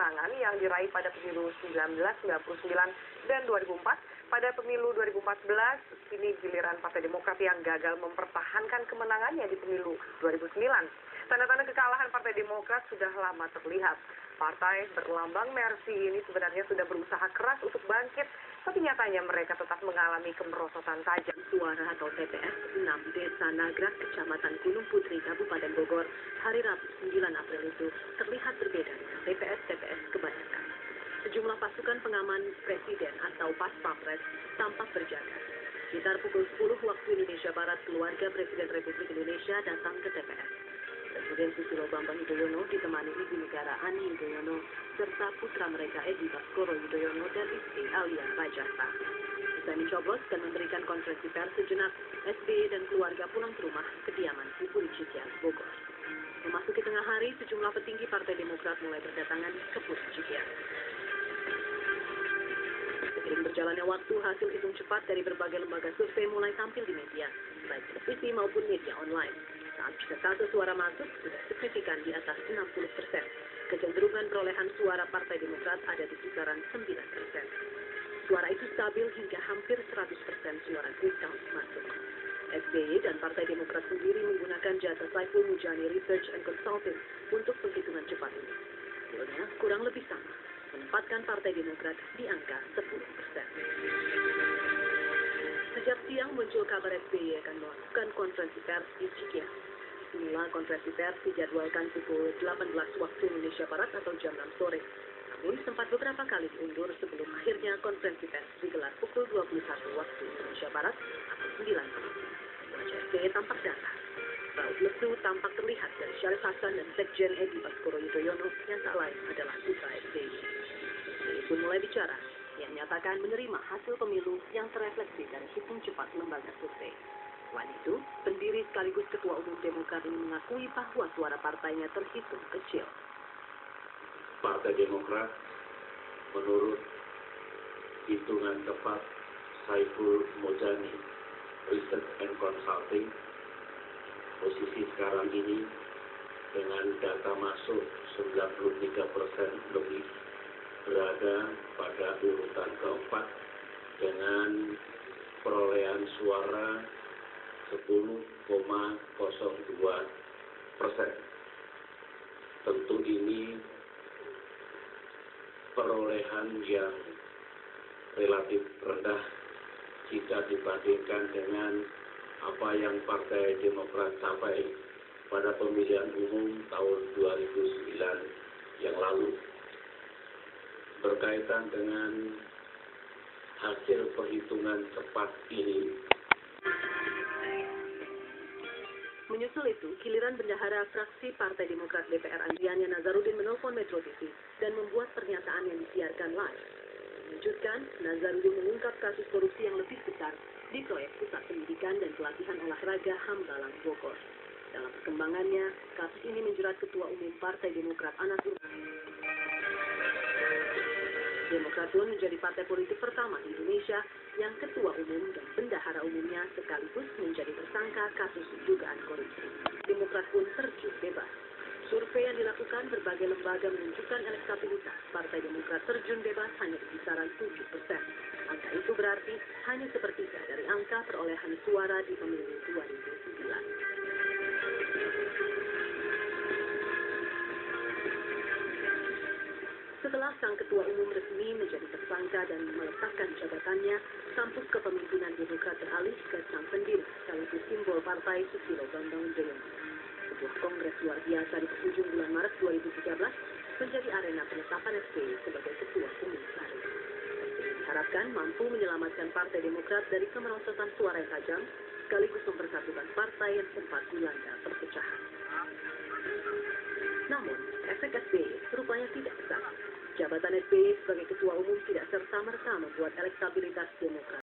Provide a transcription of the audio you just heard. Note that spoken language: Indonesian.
kemenangan yang diraih pada pemilu 1999 dan 2004. Pada pemilu 2014, kini giliran Partai Demokrat yang gagal mempertahankan kemenangannya di pemilu 2009. Tanda-tanda kekalahan Partai Demokrat sudah lama terlihat. Partai berlambang Mercy ini sebenarnya sudah berusaha keras untuk bangkit, tapi nyatanya mereka tetap mengalami kemerosotan tajam. Suara atau TPS 6 Desa Nagrak, Kecamatan Gunung Putri, Kabupaten Bogor, hari Rabu 9 April itu terlihat berbeda dengan TPS-TPS kebanyakan. Sejumlah pasukan pengaman Presiden atau Pas-Pampres tampak berjaga. Sekitar pukul 10 waktu Indonesia Barat, keluarga Presiden Republik Indonesia datang ke TPS. Presiden Susilo Bambang Yudhoyono ditemani Ibu Negara Ani Yudhoyono serta putra mereka Edi Baskoro Yudhoyono dan istri Alia Rajasa. Usai mencoblos dan memberikan konferensi pers sejenak, SBY dan keluarga pulang ke rumah kediaman di Puri Cikias, Bogor. Memasuki tengah hari, sejumlah petinggi Partai Demokrat mulai berdatangan ke Puri Cikias. Seiring berjalannya waktu, hasil hitung cepat dari berbagai lembaga survei mulai tampil di media, baik televisi maupun media online. Saat persentase suara masuk sudah signifikan di atas 60%. Kecenderungan perolehan suara Partai Demokrat ada di kisaran 9%. Suara itu stabil hingga hampir 100% suara quick count masuk. SBY dan Partai Demokrat sendiri menggunakan jasa Saiful Mujani Research and Consulting untuk penghitungan cepat ini. Hasilnya kurang lebih sama, menempatkan Partai Demokrat di angka 10%. Sejak siang muncul kabar SBY akan melakukan konferensi pers di Cikias. Semula konferensi pers dijadwalkan pukul 18 waktu Indonesia Barat atau jam 6 sore. Namun sempat beberapa kali diundur sebelum akhirnya konferensi pers digelar pukul 21 waktu Indonesia Barat atau 9 malam. Wajah SBY tampak datar. Raut lesu tampak terlihat dari Syarif Hasan dan Sekjen Edi Baskoro Yudhoyono yang tak lain adalah putra SBY. SBY pun mulai bicara. Yang menyatakan menerima hasil pemilu yang terefleksi dari hitung cepat lembaga survei. Selain itu, pendiri sekaligus Ketua Umum Demokrat ini mengakui bahwa suara partainya terhitung kecil. Partai Demokrat menurut hitungan tepat Saiful Mujani Research and Consulting, posisi sekarang ini dengan data masuk 93% lebih berada pada urutan keempat dengan perolehan suara 10,02%. Tentu ini perolehan yang relatif rendah jika dibandingkan dengan apa yang Partai Demokrat capai pada pemilihan umum tahun 2009 yang lalu. Berkaitan dengan hasil perhitungan cepat ini. Menyusul itu, giliran bendahara fraksi Partai Demokrat DPR Andriani Nazarudin menelpon Metro TV dan membuat pernyataan yang disiarkan live. Mengejutkan, Nazarudin mengungkap kasus korupsi yang lebih besar di proyek pusat pendidikan dan pelatihan olahraga Hambalang Bogor. Dalam perkembangannya, kasus ini menjerat Ketua Umum Partai Demokrat Anas Urbaningrum. Demokrat pun menjadi partai politik pertama di Indonesia yang ketua umum dan bendahara umumnya sekaligus menjadi tersangka kasus dugaan korupsi. Demokrat pun terjun bebas. Survei yang dilakukan berbagai lembaga menunjukkan elektabilitas Partai Demokrat terjun bebas hanya di kisaran 7%. Angka itu berarti hanya sepertiga dari angka perolehan suara di pemilu 2009. Setelah sang ketua umum resmi menjadi tersangka dan meletakkan jabatannya, kampus kepemimpinan Demokrat beralih ke sang pendiri sekaligus simbol partai Susilo Bambang Yudhoyono. Sebuah kongres luar biasa di penghujung bulan Maret 2013 menjadi arena penetapan SBY sebagai ketua umum baru. SBY diharapkan mampu menyelamatkan Partai Demokrat dari kemerosotan suara yang tajam, sekaligus mempersatukan partai yang sempat dilanda perpecahan. Namun, efek SBY rupanya tidak besar. Jabatan SBY sebagai ketua umum tidak serta-merta membuat elektabilitas Demokrat